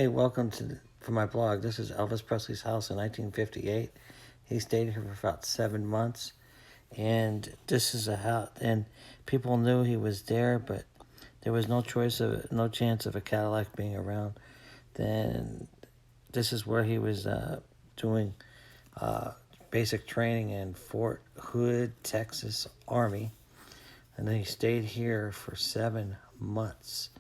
Hey, welcome for my blog. This is Elvis Presley's house in 1958. He stayed here for about 7 months, and this is a house. And people knew he was there, but there was no chance of a Cadillac being around. Then this is where he was doing uh, basic training in Fort Hood, Texas Army, and then he stayed here for 7 months.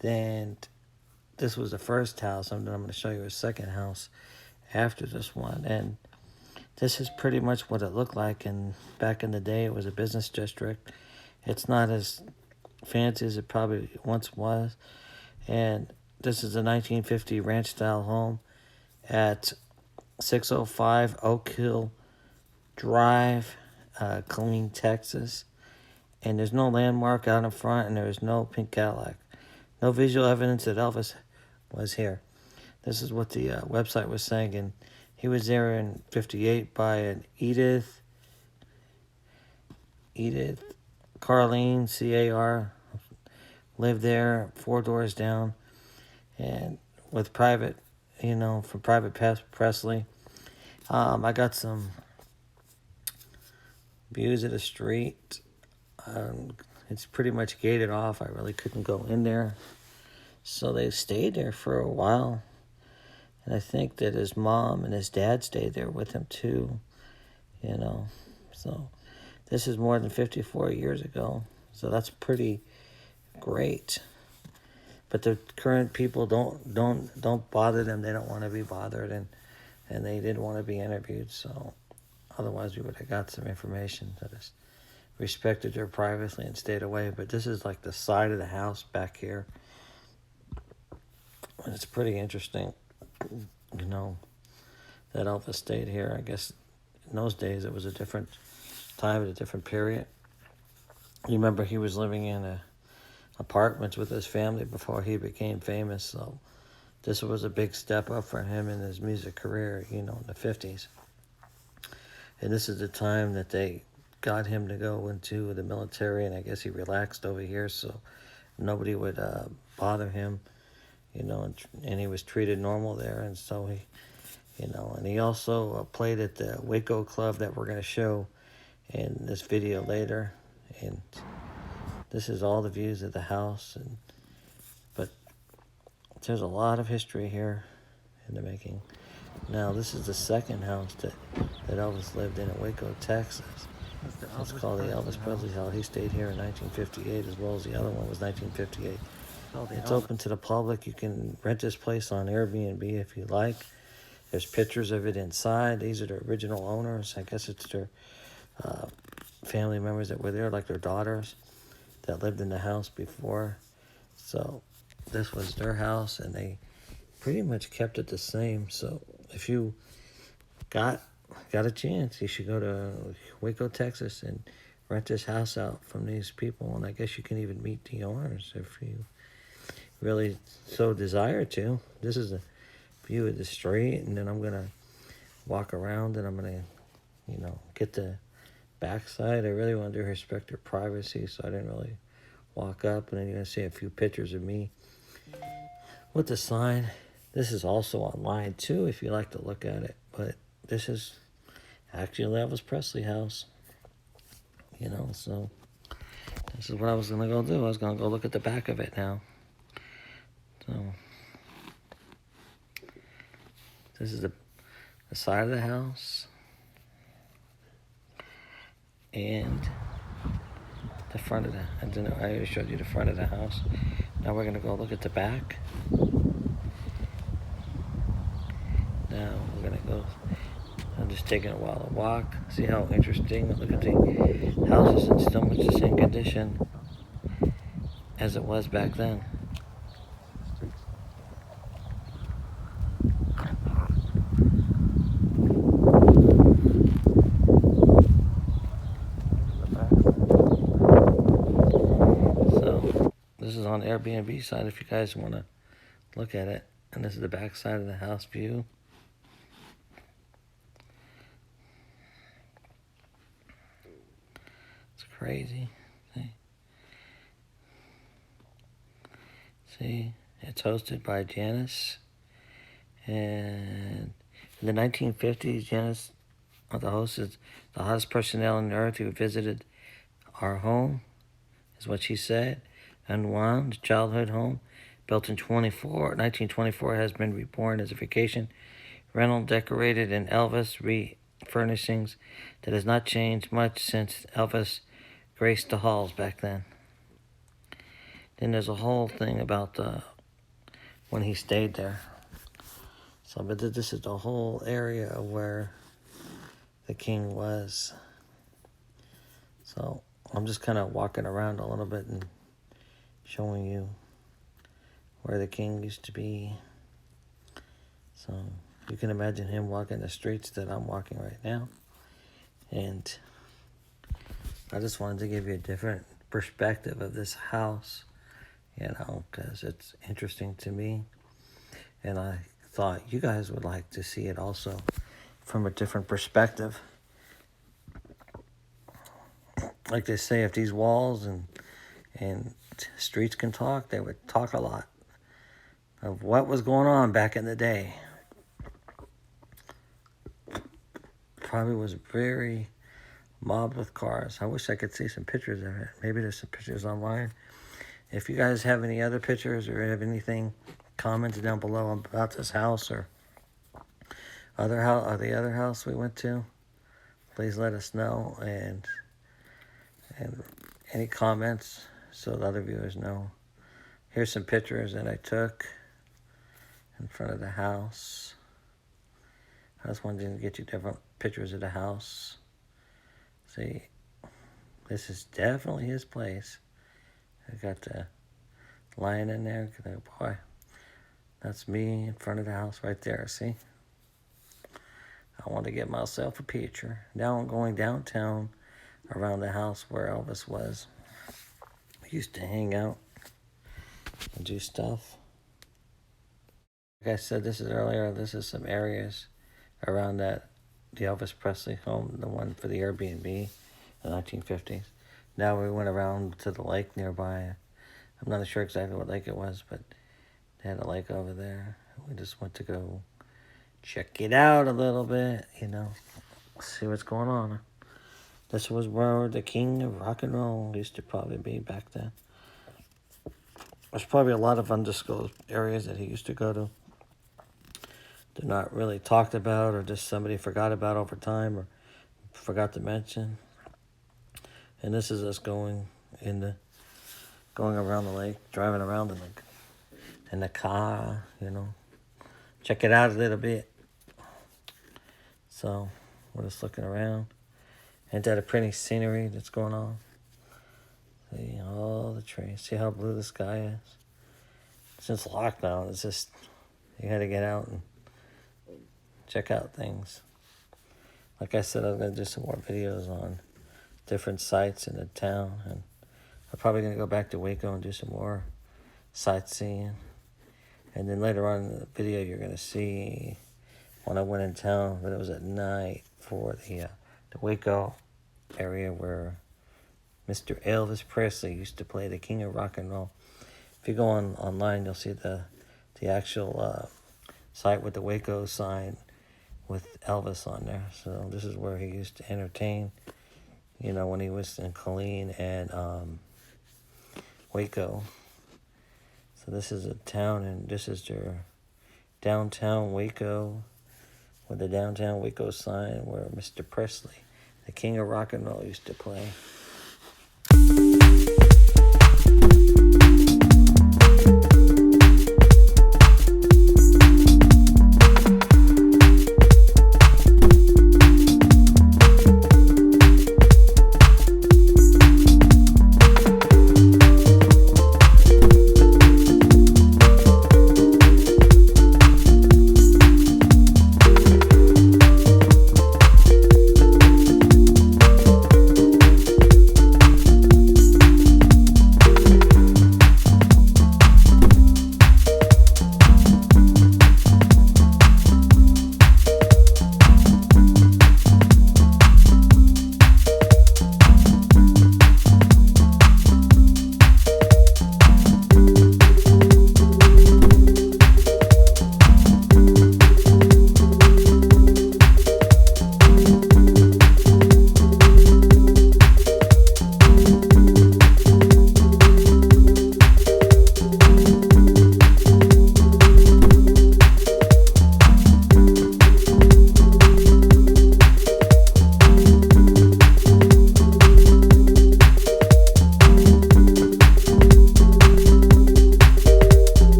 Then this was the first house. I'm going to show you a second house after this one. And this is pretty much what it looked like. And back in the day, it was a business district. It's not as fancy as it probably once was. And this is a 1950 ranch-style home at 605 Oak Hill Drive, Killeen, Texas. And there's no landmark out in front, and there is no pink Cadillac. No visual evidence that Elvis was here. This is what the website was saying, and he was there in 58 by an Edith Carlene, C-A-R, lived there 4 doors down, and with private, from Private Presley. I got some views of the street. It's pretty much gated off. I really couldn't go in there. So they stayed there for a while. And I think that his mom and his dad stayed there with him too. So this is more than 54 years ago. So that's pretty great. But the current people don't bother them. They don't want to be bothered, and they didn't want to be interviewed. So otherwise we would have got some information that is respected their privacy and stayed away. But this is like the side of the house back here. And it's pretty interesting, that Elvis stayed here. I guess in those days it was a different time, a different period. You remember he was living in apartments with his family before he became famous. So this was a big step up for him in his music career, in the 50s. And this is the time that they got him to go into the military, and I guess he relaxed over here so nobody would bother him. And he was treated normal there, and so and he also played at the Waco Club that we're going to show in this video later. And this is all the views of the house, but there's a lot of history here in the making. Now, this is the second house that Elvis lived in Waco, Texas. It's called the Elvis Presley house. He stayed here in 1958, as well as the other one was 1958. It's open to the public. You can rent this place on Airbnb if you like. There's pictures of it inside. These are the original owners. I guess it's their family members that were there, like their daughters that lived in the house before. So this was their house, and they pretty much kept it the same. So if you got a chance, you should go to Waco, Texas, and rent this house out from these people. And I guess you can even meet the owners if you really so desire to. This is a view of the street, and then I'm gonna walk around, and I'm gonna get the backside. I really wanted to respect their privacy, so I didn't really walk up. And then you're gonna see a few pictures of me with the sign. This is also online too if you like to look at it, but this is actually Elvis Presley house. So this is what I was gonna go do. I was gonna go look at the back of it now. So this is the side of the house and the front of I already showed you the front of the house. Now we're gonna go look at the back. Now we're gonna go. I'm just taking a while to walk. See how interesting. Look at the house is in still much the same condition as it was back then. This is on the Airbnb side if you guys want to look at it. And this is the back side of the house view. It's crazy. See? It's hosted by Janice. And in the 1950s, Janice, the host, is the hottest personnel on earth who visited our home, is what she said. Unwound, the childhood home, built in 1924, has been reborn as a vacation rental decorated in Elvis refurnishings that has not changed much since Elvis graced the halls back then. Then there's a whole thing about when he stayed there. So, but this is the whole area of where the king was. So I'm just kind of walking around a little bit and showing you where the king used to be. So you can imagine him walking the streets that I'm walking right now. And I just wanted to give you a different perspective of this house, because it's interesting to me. And I thought you guys would like to see it also from a different perspective. Like they say, if these walls and streets can talk, they would talk a lot of what was going on back in the day. Probably was very mobbed with cars. I wish I could see some pictures of it. Maybe there's some pictures online. If you guys have any other pictures or have anything, comments down below about this house or the other house we went to. Please let us know, and any comments so the other viewers know. Here's some pictures that I took in front of the house. I just wanted to get you different pictures of the house. See, this is definitely his place. I got the lion in there. Boy, that's me in front of the house right there, see? I want to get myself a picture. Now I'm going downtown around the house where Elvis was. We used to hang out and do stuff. Like I said, this is some areas around the Elvis Presley home, the one for the Airbnb in the 1950s. Now we went around to the lake nearby. I'm not sure exactly what lake it was, but they had a lake over there. We just went to go check it out a little bit, see what's going on. This was where the king of rock and roll used to probably be back then. There's probably a lot of undisclosed areas that he used to go to. They're not really talked about, or just somebody forgot about over time or forgot to mention. And this is us going around the lake, driving around in the car, Check it out a little bit. So we're just looking around. Ain't that a pretty scenery that's going on? See all the trees. See how blue the sky is? Since lockdown, it's just, you had to get out and check out things. Like I said, I'm going to do some more videos on different sites in the town. And I'm probably going to go back to Waco and do some more sightseeing. And then later on in the video, you're going to see when I went in town, but it was at night for the Waco area where Mr. Elvis Presley used to play, the king of rock and roll. If you go online, you'll see the actual site with the Waco sign with Elvis on there. So this is where he used to entertain, when he was in Colleen and Waco. So this is a town, and this is their downtown Waco, with the downtown Waco sign where Mr. Presley, the king of rock and roll, used to play.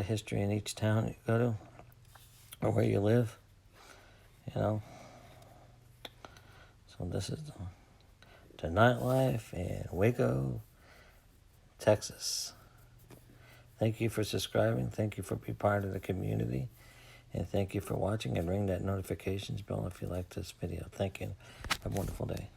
history in each town you go to or where you live, you know. So this is the nightlife in Waco, Texas. Thank you for subscribing. Thank you for being part of the community. And thank you for watching, and ring that notifications bell if you like this video. Thank you. Have a wonderful day.